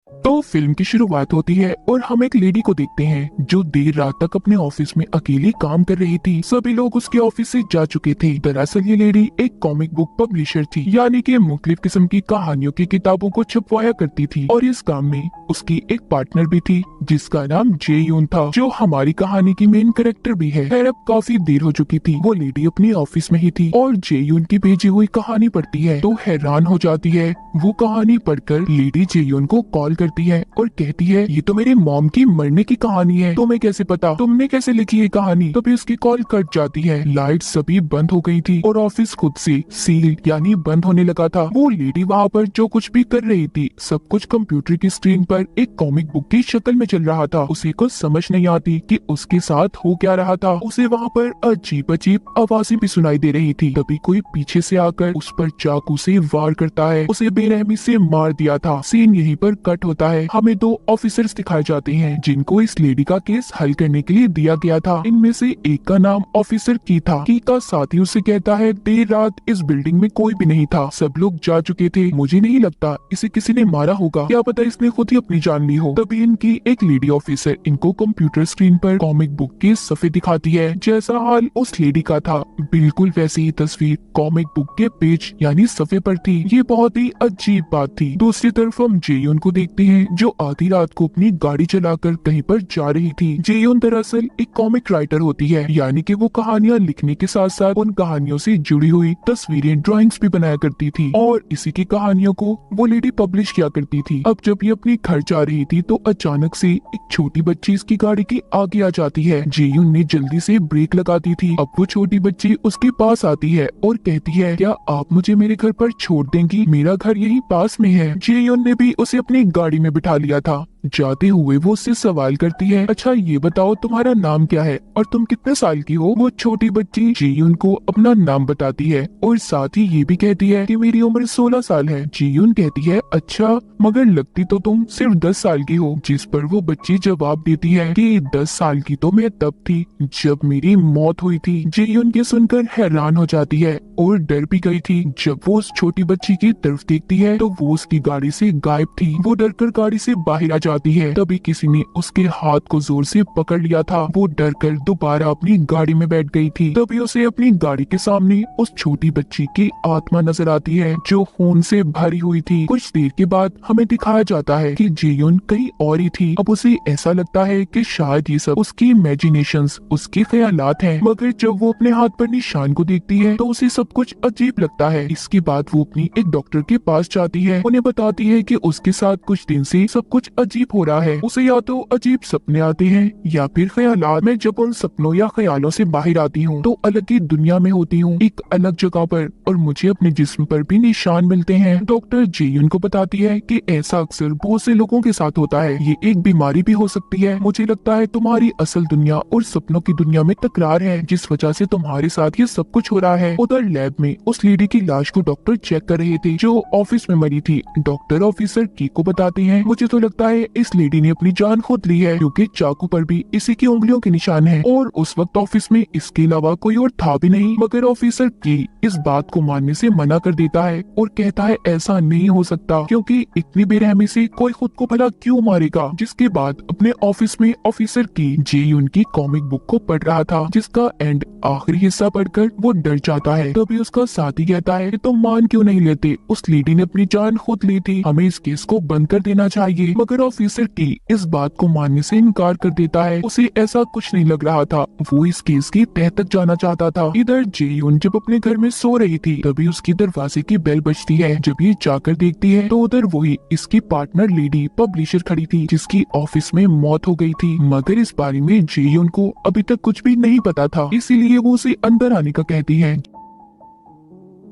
तो फिल्म की शुरुआत होती है और हम एक लेडी को देखते हैं जो देर रात तक अपने ऑफिस में अकेली काम कर रही थी। सभी लोग उसके ऑफिस से जा चुके थे। दरअसल ये लेडी एक कॉमिक बुक पब्लिशर थी, यानी कि मुख्तलिफ किस्म की कहानियों की किताबों को छपवाया करती थी। और इस काम में उसकी एक पार्टनर भी थी जिसका नाम जे यून था, जो हमारी कहानी की मेन कैरेक्टर भी है। खैर अब काफी देर हो चुकी थी। वो लेडी अपनी ऑफिस में ही थी और जे यून की भेजी हुई कहानी पढ़ती है तो हैरान हो जाती है। वो कहानी पढ़कर लेडी जे यून को कॉल करती है और कहती है, ये तो मेरे मॉम की मरने की कहानी है, तुम्हें कैसे पता, तुमने कैसे लिखी ये कहानी। तभी उसकी कॉल कट जाती है। लाइट सभी बंद हो गई थी और ऑफिस खुद से सील यानी बंद होने लगा था। वो लेडी वहाँ पर जो कुछ भी कर रही थी सब कुछ कंप्यूटर की स्क्रीन पर एक कॉमिक बुक की शक्ल में चल रहा था। उसे कुछ समझ नहीं आती कि उसके साथ हो क्या रहा था। उसे वहाँ पर अजीब अजीब आवाजें भी सुनाई दे रही थी। तभी कोई पीछे से आकर उस पर चाकू से वार करता है। उसे बेरहमी से मार दिया था। सीन यहीं पर कट होता है। हमें दो ऑफिसर्स दिखाए जाते हैं जिनको इस लेडी का केस हल करने के लिए दिया गया था। इनमें से एक का नाम ऑफिसर की था। की का साथी उससे कहता है, देर रात इस बिल्डिंग में कोई भी नहीं था, सब लोग जा चुके थे, मुझे नहीं लगता इसे किसी ने मारा होगा, क्या पता इसने खुद ही अपनी जान ली हो। तभी इनकी एक लेडी ऑफिसर इनको कंप्यूटर स्क्रीन पर कॉमिक बुक के सफ़े दिखाती है। जैसा हाल उस लेडी का था बिल्कुल वैसी ही तस्वीर कॉमिक बुक के पेज यानी सफ़े पर थी। ये बहुत ही अजीब बात थी। दूसरी तरफ हम जेयून को देखते हैं जो आधी रात को अपनी गाड़ी चलाकर कहीं पर जा रही थी। जेयून दरअसल एक कॉमिक राइटर होती है, यानी कि वो कहानियां लिखने के साथ साथ उन कहानियों से जुड़ी हुई तस्वीरें ड्राइंग्स भी बनाया करती थी और इसी की कहानियों को वो लेडी पब्लिश किया करती थी। अब जब ये अपनी घर जा रही थी तो अचानक से एक छोटी बच्ची इसकी गाड़ी के आगे आ जाती है। जेयून ने जल्दी से ब्रेक लगा दी थी। अब वो छोटी बच्ची उसके पास आती है और कहती है, क्या आप मुझे मेरे घर पर छोड़ देंगी, मेरा घर यही पास में है। जेयून ने भी उसे अपनी गाड़ी में बिठा लिया था। जाते हुए वो उससे सवाल करती है, अच्छा ये बताओ तुम्हारा नाम क्या है और तुम कितने साल की हो। वो छोटी बच्ची जीयून को अपना नाम बताती है और साथ ही ये भी कहती है कि मेरी उम्र 16 साल है। जीयून कहती है, अच्छा मगर लगती तो तुम सिर्फ 10 साल की हो। जिस पर वो बच्ची जवाब देती है कि 10 साल की तो मैं तब थी जब मेरी मौत हुई थी। जीयून के सुनकर हैरान हो जाती है और डर भी गई थी। जब वो उस छोटी बच्ची की तरफ देखती है तो वो उसकी गाड़ी से गायब थी। वो डरकर गाड़ी से बाहर आ जाती है। तभी किसी ने उसके हाथ को जोर से पकड़ लिया था। वो डरकर दोबारा अपनी गाड़ी में बैठ गई थी। तभी उसे अपनी गाड़ी के सामने उस छोटी बच्ची की आत्मा नजर आती है जो खून से भरी हुई थी। कुछ देर के बाद हमें दिखाया जाता है कि जेयून कहीं और ही थी। अब उसे ऐसा लगता है कि शायद ये सब उसकी इमेजिनेशंस, उसके ख्यालात हैं। मगर जब वो अपने हाथ पर निशान को देखती है तो उसे सब कुछ अजीब लगता है। इसके बाद वो अपनी एक डॉक्टर के पास जाती है। उन्हें बताती है कि उसके साथ कुछ दिन से सब कुछ अजीब हो रहा है। उसे या तो अजीब सपने आते हैं या फिर ख्यालात। मैं जब उन सपनों या ख्यालों से बाहर आती हूँ तो अलग ही दुनिया में होती हूँ, एक अलग जगह पर, और मुझे अपने जिस्म पर भी निशान मिलते हैं। डॉक्टर जेयून को बताती है कि ऐसा अक्सर बहुत से लोगों के साथ होता है, ये एक बीमारी भी हो सकती है। मुझे लगता है तुम्हारी असल दुनिया और सपनों की दुनिया में तकरार है जिस वजह से तुम्हारे साथ ये सब कुछ हो रहा है। उधर लैब में उस लेडी की लाश को डॉक्टर चेक कर रहे थे जो ऑफिस में मरी थी। डॉक्टर ऑफिसर की को बताते हैं, मुझे तो लगता है इस लेडी ने अपनी जान खुद ली है क्योंकि चाकू पर भी इसी की उंगलियों के निशान हैं और उस वक्त ऑफिस में इसके अलावा कोई और था भी नहीं। मगर ऑफिसर की इस बात को मानने से मना कर देता है और कहता है ऐसा नहीं हो सकता क्योंकि इतनी बेरहमी से कोई खुद को भला क्यों मारेगा। जिसके बाद अपने ऑफिस में ऑफिसर की जेयून की कॉमिक बुक को पढ़ रहा था जिसका एंड आखिरी हिस्सा पढ़कर वो डर जाता है। तभी उसका साथी कहता है कि तुम मान क्यों नहीं लेते, उस लेडी ने अपनी जान खुद ली थी, हमें इस केस को बंद कर देना चाहिए। मगर ऑफिसर की इस बात को मानने से इनकार कर देता है। उसे ऐसा कुछ नहीं लग रहा था, वो इस केस की तह तक जाना चाहता था। इधर जेयून जब अपने घर में सो रही थी तभी उसकी दरवाजे की बेल बजती है। जब ये जाकर देखती है तो उधर वही इसकी पार्टनर लेडी पब्लिशर खड़ी थी जिसकी ऑफिस में मौत हो गई थी। मगर इस बारे में जेयून को अभी तक कुछ भी नहीं पता था, इसीलिए वो उसे अंदर आने का कहती है।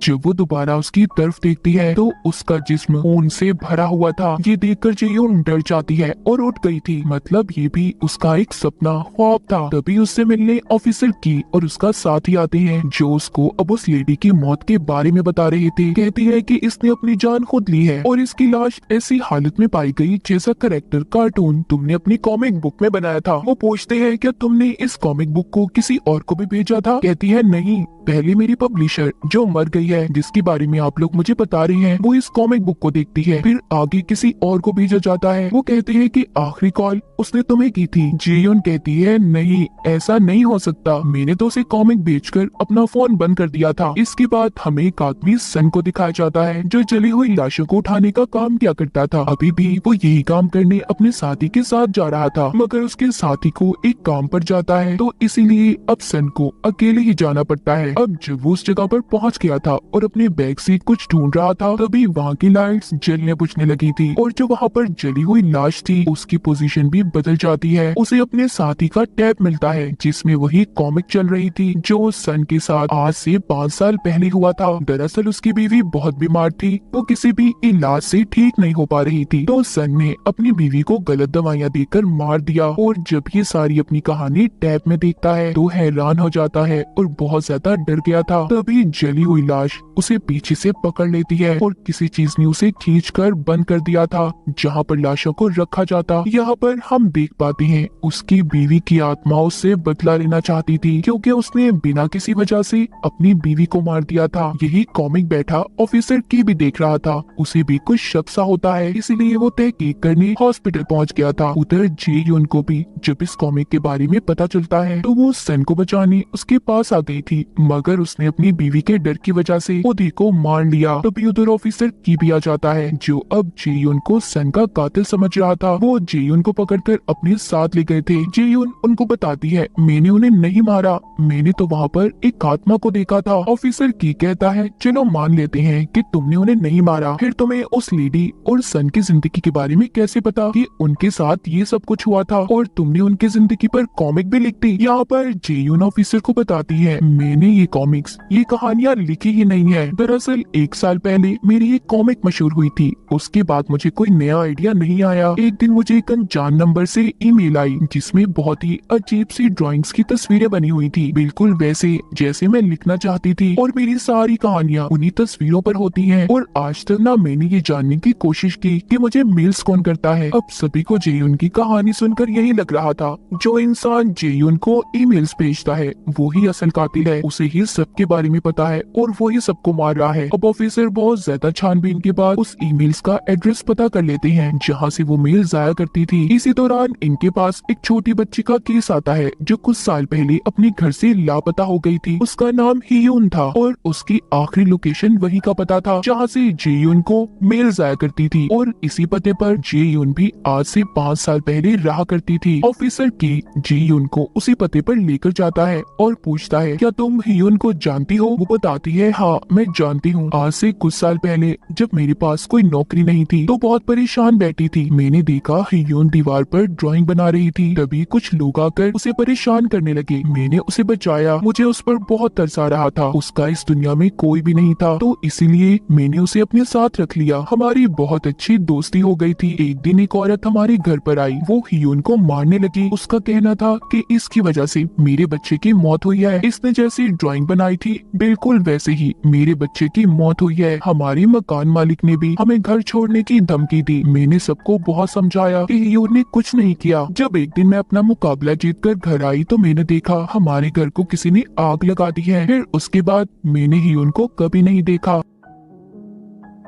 जब वो दोबारा उसकी तरफ देखती है तो उसका जिस्म खून से भरा हुआ था। ये देखकर जेयून डर जाती है और उठ गई थी। मतलब ये भी उसका एक सपना ख्वाब था। तभी उससे मिलने ऑफिसर की और उसका साथी आते हैं जो उसको अब उस लेडी की मौत के बारे में बता रहे थे। कहती है कि इसने अपनी जान खुद ली है और इसकी लाश ऐसी हालत में पाई गई जैसा करेक्टर कार्टून तुमने अपनी कॉमिक बुक में बनाया था। वो पूछते हैं क्या तुमने इस कॉमिक बुक को किसी और को भी भेजा था। कहती है नहीं, पहले मेरी पब्लिशर जो मर गई है जिसके बारे में आप लोग मुझे बता रहे हैं वो इस कॉमिक बुक को देखती है। फिर आगे किसी और को भेजा जाता है। वो कहते हैं कि आखिरी कॉल उसने तुम्हें की थी। जेयुन कहती है नहीं, ऐसा नहीं हो सकता, मैंने तो उसे कॉमिक बेचकर अपना फोन बंद कर दिया था। इसके बाद हमें एक आदमी सन को दिखाया जाता है जो जली हुई लाशों को उठाने का काम किया करता था। अभी भी वो यही काम करने अपने साथी के साथ जा रहा था, मगर उसके साथी को एक काम पड़ जाता है, तो इसीलिए अब सन को अकेले ही जाना पड़ता है। अब जब वो उस जगह पर पहुंच गया था और अपने बैग से कुछ ढूंढ रहा था, तभी वहाँ की लाइट्स जलने बुझने लगी थी और जो वहाँ पर जली हुई लाश थी उसकी पोजीशन भी बदल जाती है। उसे अपने साथी का टैब मिलता है जिसमें वही कॉमिक चल रही थी जो सन के साथ आज से 5 साल पहले हुआ था। दरअसल उसकी बीवी बहुत बीमार थी, वो किसी भी इलाज से ठीक नहीं हो पा रही थी, तो सन ने अपनी बीवी को गलत दवाइयाँ देकर मार दिया। और जब ये सारी अपनी कहानी टैब में देखता है तो हैरान हो जाता है और बहुत ज्यादा डर गया था। तभी जली हुई लाश उसे पीछे से पकड़ लेती है और किसी चीज ने उसे खींचकर बंद कर दिया था जहाँ पर लाशों को रखा जाता। यहाँ पर हम देख पाते हैं उसकी बीवी की आत्मा उससे बदला लेना चाहती थी क्योंकि उसने बिना किसी वजह से अपनी बीवी को मार दिया था। यही कॉमिक बैठा ऑफिसर की भी देख रहा था, उसे भी कुछ शक सा होता है, इसीलिए वो तहकीक करने हॉस्पिटल पहुंच गया था। उधर जेयुन को भी जब इस कॉमिक के बारे में पता चलता है तो वो सन को बचाने उसके पास आ गई थी, मगर उसने अपनी बीवी के डर की वजह से खुद को मार लिया। तभी उधर ऑफिसर की भी आ जाता है जो अब जेयुन को सन का कातिल समझ रहा था। वो जेयुन को पकड़कर अपने साथ ले गए थे। जेयुन उनको बताती है मैंने उन्हें नहीं मारा, मैंने तो वहाँ पर एक आत्मा को देखा था। ऑफिसर की कहता है चलो मान लेते हैं कि तुमने उन्हें नहीं मारा, फिर तुम्हें उस लेडी और सन की जिंदगी के बारे में कैसे पता कि उनके साथ ये सब कुछ हुआ था और तुमने उनकी जिंदगी पर कॉमिक भी लिख दी। यहाँ पर जेयुन ऑफिसर को बताती है मैंने ये कॉमिक्स, ये कहानियाँ लिखी ही नहीं है। दरअसल 1 साल पहले मेरी एक कॉमिक मशहूर हुई थी, उसके बाद मुझे कोई नया आइडिया नहीं आया। एक दिन मुझे एक अनजान नंबर से ईमेल आई जिसमें बहुत ही अजीब सी ड्राइंग्स की तस्वीरें बनी हुई थी, बिल्कुल वैसे जैसे मैं लिखना चाहती थी, और मेरी सारी कहानियाँ उन्हीं तस्वीरों पर होती हैं। और आज तक ना मैंने ये जानने की कोशिश की कि मुझे मेल्स कौन करता है। अब सभी को जेयुन की कहानी सुनकर यही लग रहा था जो इंसान जेयुन को ईमेल्स भेजता है वो ही असल कातिल है, उसे ही सबके बारे में पता है और वो ही सबको मार रहा है। अब ऑफिसर बहुत ज्यादा छानबीन के बाद उस ईमेल्स का एड्रेस पता कर लेते हैं जहाँ से वो मेल जाया करती थी। इसी दौरान इनके पास एक छोटी बच्ची का केस आता है जो कुछ साल पहले अपने घर से लापता हो गई थी। उसका नाम हियून था और उसकी आखिरी लोकेशन वही का पता था जहाँ से जेयुन को मेल जाया करती थी, और इसी पते पर जेयुन भी आज से 5 साल पहले रहा करती थी। ऑफिसर की जेयुन को उसी पते पर लेकर जाता है और पूछता है क्या तुम हियून को जानती हो? वो बताती है हाँ मैं जानती हूँ, आज से कुछ साल पहले जब मेरे पास कोई नौकरी नहीं थी तो बहुत परेशान बैठी थी, मैंने देखा हियून दीवार पर ड्राइंग बना रही थी, तभी कुछ लोग आकर उसे परेशान करने लगे, मैंने उसे बचाया, मुझे उस पर बहुत तरस आ रहा था, उसका इस दुनिया में कोई भी नहीं था तो इसीलिए मैंने उसे अपने साथ रख लिया, हमारी बहुत अच्छी दोस्ती हो गई थी। एक दिन एक औरत हमारे घर पर आई, वो हियून को मारने लगी, उसका कहना था कि इसकी वजह से मेरे बच्चे की मौत हुई है, इसने जैसी ड्राइंग बनाई थी बिल्कुल वैसे ही मेरे बच्चे की मौत हुई है। हमारी मकान मालिक ने भी हमें घर छोड़ने की धमकी दी, मैंने सबको बहुत समझाया कि हियून ने कुछ नहीं किया। जब एक दिन मैं अपना मुकाबला जीतकर घर आई तो मैंने देखा हमारे घर को किसी ने आग लगा दी है, फिर उसके बाद मैंने हियून को कभी नहीं देखा।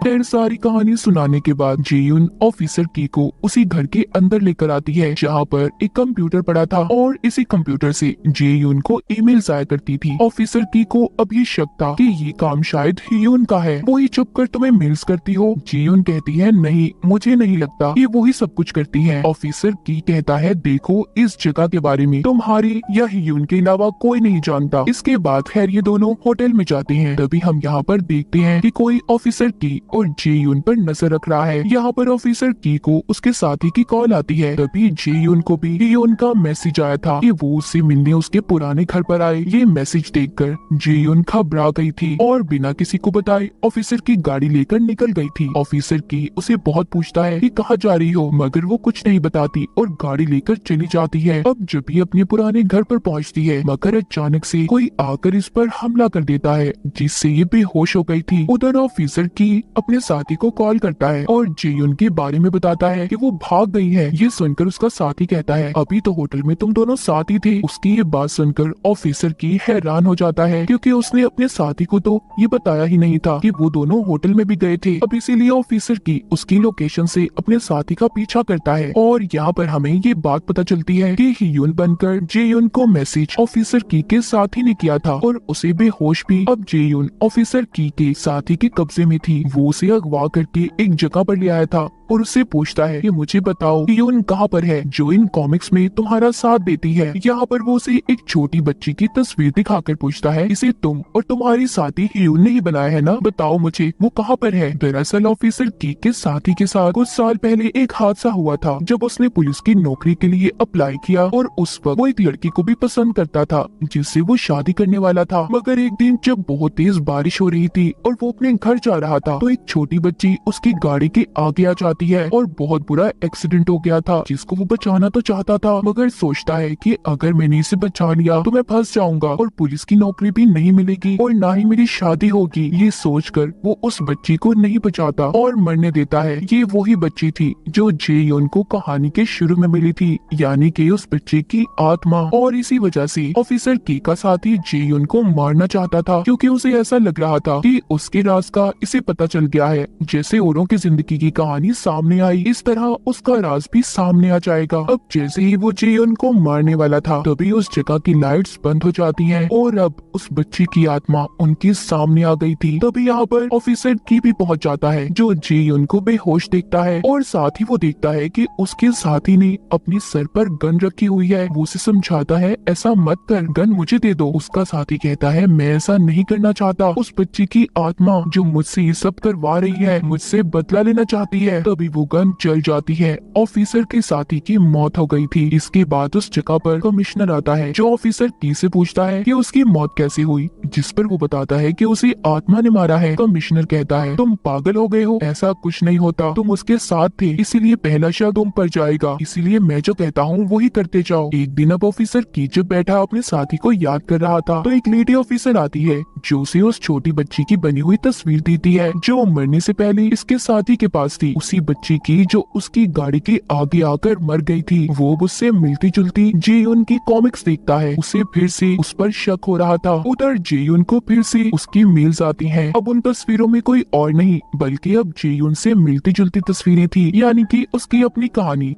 ढेर सारी कहानी सुनाने के बाद जेयुन ऑफिसर की को उसी घर के अंदर लेकर आती है जहाँ पर एक कंप्यूटर पड़ा था और इसी कंप्यूटर से जेयुन को ईमेल आया करती थी। ऑफिसर की को अब ये शक था कि ये काम शायद हियून का है, वो ही चुप कर तुम्हें मेल्स करती हो। जेयुन कहती है नहीं, मुझे नहीं लगता, ये वो ही सब कुछ करती है। ऑफिसर की कहता है देखो इस जगह के बारे में तुम्हारी या हियून के अलावा कोई नहीं जानता। इसके बाद खैर ये दोनों होटल में जाते हैं, तभी हम यहाँ पर देखते हैं कि कोई ऑफिसर की और जेयुन पर नजर रख रहा है। यहाँ पर ऑफिसर की को उसके साथी की कॉल आती है, तभी जेयुन को भी हियून का मैसेज आया था कि वो उससे मिलने उसके पुराने घर पर आए। ये मैसेज देखकर जेयुन घबरा गई थी और बिना किसी को बताए ऑफिसर की गाड़ी लेकर निकल गई थी। ऑफिसर की उसे बहुत पूछता है कि कहाँ जा रही हो, मगर वो कुछ नहीं बताती और गाड़ी लेकर चली जाती है। अब जब भी अपने पुराने घर पर पहुँचती है मगर अचानक से कोई आकर इस पर हमला कर देता है जिससे ये बेहोश हो गई थी। उधर ऑफिसर की अपने साथी को कॉल करता है और जेयुन के बारे में बताता है कि वो भाग गई है। ये सुनकर उसका साथी कहता है अभी तो होटल में तुम दोनों साथ ही थे। उसकी ये बात सुनकर ऑफिसर की हैरान हो जाता है क्योंकि उसने अपने साथी को तो ये बताया ही नहीं था कि वो दोनों होटल में भी गए थे। अब इसीलिए ऑफिसर की उसकी लोकेशन से अपने साथी का पीछा करता है और यहाँ पर हमें ये बात पता चलती है कि हियून बनकर जेयुन को मैसेज ऑफिसर की के साथी ने किया था और उसे बेहोश भी। अब जेयुन ऑफिसर की के साथी के कब्जे में थी। वो उसे अगवा करके एक जगह पर ले आया था और उससे पूछता है कि मुझे बताओ हियून कहाँ पर है जो इन कॉमिक्स में तुम्हारा साथ देती है। यहाँ पर वो उसे एक छोटी बच्ची की तस्वीर दिखाकर पूछता है इसे तुम और तुम्हारी साथी हियून ने ही बनाया है ना, बताओ मुझे वो कहाँ पर है। दरअसल ऑफिसर की के साथी के साथ कुछ साल पहले एक हादसा हुआ था जब उसने पुलिस की नौकरी के लिए अप्लाई किया और उस वक्त वो एक लड़की को भी पसंद करता था जिससे वो शादी करने वाला था। मगर एक दिन जब बहुत तेज बारिश हो रही थी और वो अपने घर जा रहा था तो एक छोटी बच्ची उसकी गाड़ी के आगे आ जाती है और बहुत बुरा एक्सीडेंट हो गया था जिसको वो बचाना तो चाहता था मगर सोचता है कि अगर मैंने इसे बचा लिया तो मैं फंस जाऊंगा और पुलिस की नौकरी भी नहीं मिलेगी और ना ही मेरी शादी होगी। ये सोचकर वो उस बच्ची को नहीं बचाता और मरने देता है। ये वही बच्ची थी जो जेयोन को कहानी के शुरू में मिली थी, यानी कि उस बच्चे की आत्मा। और इसी वजह से ऑफिसर की का साथी जेयोन को मारना चाहता था क्योंकि उसे ऐसा लग रहा था कि उसके राज का इसे पता चल गया है। जैसे औरों की जिंदगी की कहानी सामने आई इस तरह उसका राज भी सामने आ जाएगा। अब जैसे ही वो जेयोन को मारने वाला था तभी उस जगह की लाइट्स बंद हो जाती हैं और अब उस बच्ची की आत्मा उनके सामने आ गई थी। तभी यहाँ पर ऑफिसर की भी पहुंच जाता है जो जेयोन को बेहोश देखता है और साथ ही वो देखता है कि उसके साथी ने अपने सर पर गन रखी हुई है। वो उसे समझाता है ऐसा मत कर, गन मुझे दे दो। उसका साथी कहता है मैं ऐसा नहीं करना चाहता। उस बच्ची की आत्मा जो मुझसे ये सब करवा रही है मुझसे बदला लेना चाहती है। तभी वो गन चल जाती है। ऑफिसर के साथी की मौत हो गई थी। इसके बाद उस जगह पर कमिश्नर आता है जो ऑफिसर की से पूछता है कि उसकी मौत कैसे हुई, जिस पर वो बताता है कि उसे आत्मा ने मारा है। कमिश्नर कहता है तुम पागल हो गए हो, ऐसा कुछ नहीं होता, तुम उसके साथ थे इसीलिए पहला शक तुम पर जाएगा, इसीलिए मैं जो कहता हूँ वही करते जाओ। एक दिन अब ऑफिसर की जब बैठा अपने साथी को याद कर रहा था तो एक लेडी ऑफिसर आती है जो उसे उस छोटी बच्ची की बनी हुई तस्वीर देती है जो मरने से पहले इसके साथी के पास थी। उसी बच्ची की जो उसकी गाड़ी के आगे आकर मर गई थी। वो उससे मिलती जुलती जेयुन की कॉमिक्स देखता है। उसे फिर से उस पर शक हो रहा था। उधर जेयुन को फिर से उसकी मेल्स आती हैं। अब उन तस्वीरों में कोई और नहीं बल्कि अब जेयुन से मिलती जुलती तस्वीरें थी, यानी कि उसकी अपनी कहानी।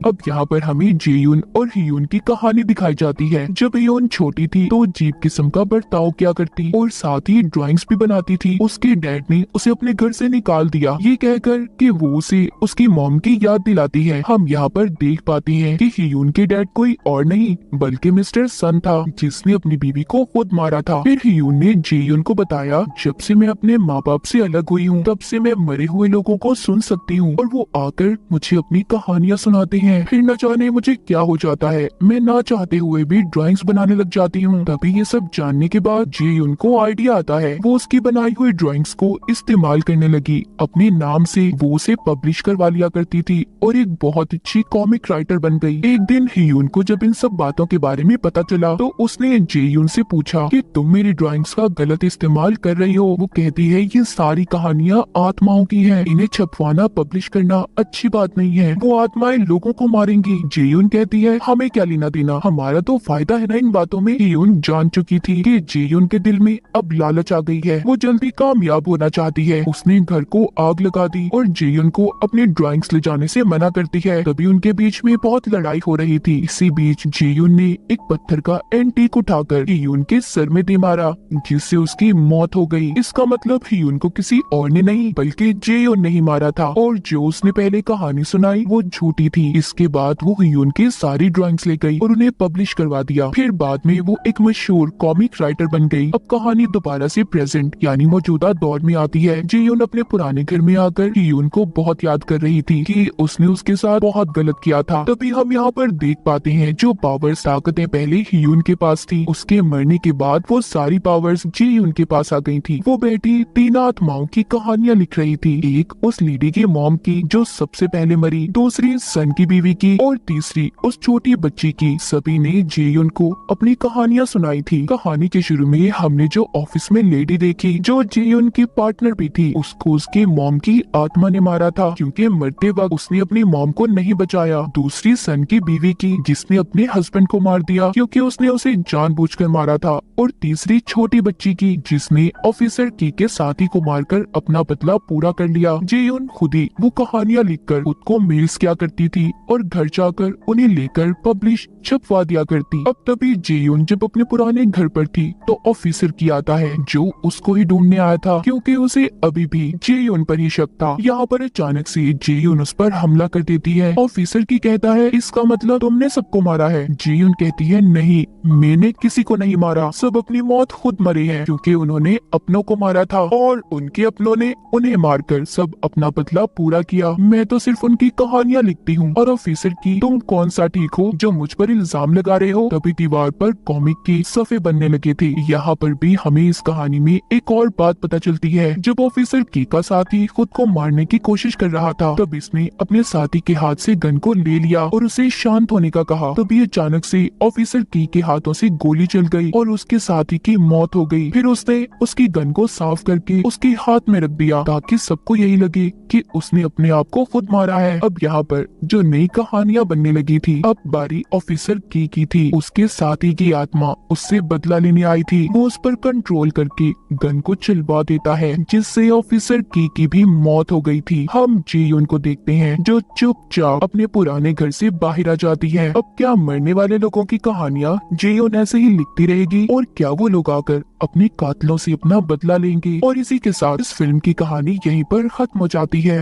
अब यहाँ पर हमें जेयुन और हियून की कहानी दिखाई जाती है। जब हियून छोटी थी तो अजीब किस्म का बर्ताव किया करती और साथ ही ड्राइंग्स भी बनाती थी। उसके डैड ने उसे अपने घर से निकाल दिया ये कहकर कि वो उसे उसकी मॉम की याद दिलाती है। हम यहाँ पर देख पाते हैं कि हियून के डैड कोई और नहीं बल्कि मिस्टर सन था जिसने अपनी बीवी को खुद मारा था। फिर हियून ने जेयुन को बताया जब से मैं अपने माँ बाप से अलग हुई हूँ तब से मैं मरे हुए लोगों को सुन सकती हूँ और वो आकर मुझे अपनी कहानियाँ सुनाते हैं। फिर न जाने मुझे क्या हो जाता है, मैं ना चाहते हुए भी ड्राइंग्स बनाने लग जाती हूँ। तभी ये सब जानने के बाद जेयुन को आइडिया आता है। वो उसकी बनाई हुई ड्राइंग्स को इस्तेमाल करने लगी। अपने नाम से वो उसे पब्लिश करवा लिया करती थी और एक बहुत अच्छी कॉमिक राइटर बन गई। एक दिन हियून को जब इन सब बातों के बारे में पता चला तो उसने जेयुन से पूछा कि तुम मेरी ड्राइंग्स का गलत इस्तेमाल कर रही हो। वो कहती है ये सारी कहानियाँ आत्माओं की हैं, इन्हें छपवाना पब्लिश करना अच्छी बात नहीं है, वो आत्माएं लोगों को मारेंगी। जेयुन कहती है हमें क्या लेना देना, हमारा तो फायदा है ना इन बातों में। हियून जान चुकी थी कि जेयुन के दिल में अब लालच आ गई है, वो जल्दी कामयाब होना चाहती है। उसने घर को आग लगा दी और जेयुन को अपने ड्राइंग्स ले जाने से मना करती है। तभी उनके बीच में बहुत लड़ाई हो रही थी। इसी बीच जेयुन ने एक पत्थर का एंटीक उठाकर हियून के सर में दे मारा जिससे उसकी मौत हो गई। इसका मतलब हियून को किसी और ने नहीं बल्कि जेयुन ने ही मारा था और जो उसने पहले कहानी सुनाई वो झूठी थी। इसके बाद वो हियून की सारी ड्राइंग्स ले गई और उन्हें पब्लिश करवा दिया। फिर बाद में वो एक मशहूर कॉमिक राइटर बन गई। अब कहानी दोबारा से प्रेजेंट यानी मौजूदा दौर में आती है। जेयुन अपने पुराने घर में आकर हियून को बहुत याद कर रही थी कि उसने उसके साथ बहुत गलत किया था। तभी हम यहाँ पर देख पाते हैं जो पावर्स ताकतें पहले हियून के पास थी उसके मरने के बाद वो सारी पावर्स जेयुन के पास आ गई थी। वो बेटी 3 आत्माओं की कहानियाँ लिख रही थी। एक उस लेडी की मॉम की जो सबसे पहले मरी, दूसरी सन की बीवी बीवी की और तीसरी उस छोटी बच्ची की। सभी ने जेयुन को अपनी कहानियां सुनाई थी। कहानी के शुरू में हमने जो ऑफिस में लेडी देखी जो जेयुन की पार्टनर भी थी, उसको उसके मॉम की आत्मा ने मारा था क्योंकि मरते वक्त उसने अपनी मॉम को नहीं बचाया। दूसरी सन की बीवी की जिसने अपने हस्बैंड को मार दिया क्योंकि उसने उसे जानबूझकर मारा था। और तीसरी छोटी बच्ची की जिसने ऑफिसर की के साथी को मारकर अपना बदला पूरा कर लिया। जेयुन खुद ही वो कहानियां लिखकर खुद को मेल्स किया करती थी और घर जाकर उन्हें लेकर पब्लिश छपवा दिया करती। अब तभी जेयुन जब अपने पुराने घर पर थी तो ऑफिसर की आता है जो उसको ही ढूंढने आया था क्योंकि उसे अभी भी जेयुन पर ही शक था। यहाँ पर अचानक से जेयुन उस पर हमला कर देती है। ऑफिसर की कहता है इसका मतलब तुमने सबको मारा है। जेयुन कहती है नहीं, मैंने किसी को नहीं मारा, सब अपनी मौत खुद मरे हैं क्योंकि उन्होंने अपनों को मारा था और उनके अपनों ने उन्हें मारकर सब अपना बदला पूरा किया। मैं तो सिर्फ उनकी कहानियां लिखती हूँ। और ऑफिसर की तुम कौन सा ठीक हो जो मुझ पर इल्जाम लगा रहे हो। तभी दीवार पर कॉमिक के सफ़े बनने लगे थे। यहाँ पर भी हमें इस कहानी में एक और बात पता चलती है। जब ऑफिसर की का साथी खुद को मारने की कोशिश कर रहा था तब इसने अपने साथी के हाथ से गन को ले लिया और उसे शांत होने का कहा। तभी अचानक से ऑफिसर की के हाथों से गोली चल गई और उसके साथी की मौत हो गई। फिर उसने उसकी गन को साफ करके उसके हाथ में रख दिया ताकि सबको यही लगे कि उसने अपने आप को खुद मारा है। अब यहाँ पर जो नई कहानियां बनने लगी थी, अब बारी ऑफिसर की थी। उसके साथी की आत्मा उससे बदला लेने आई थी। वो उस पर कंट्रोल करके गन को चलवा देता है जिससे ऑफिसर की भी मौत हो गई थी। हम जेयुन को देखते हैं जो चुपचाप अपने पुराने घर से बाहर आ जाती है। अब क्या मरने वाले लोगों की कहानियां जेयुन ऐसे ही लिखती रहेगी और क्या वो लोग आकर अपने कातलों से अपना बदला लेंगे। और इसी के साथ इस फिल्म की कहानी यहीं पर खत्म हो जाती है।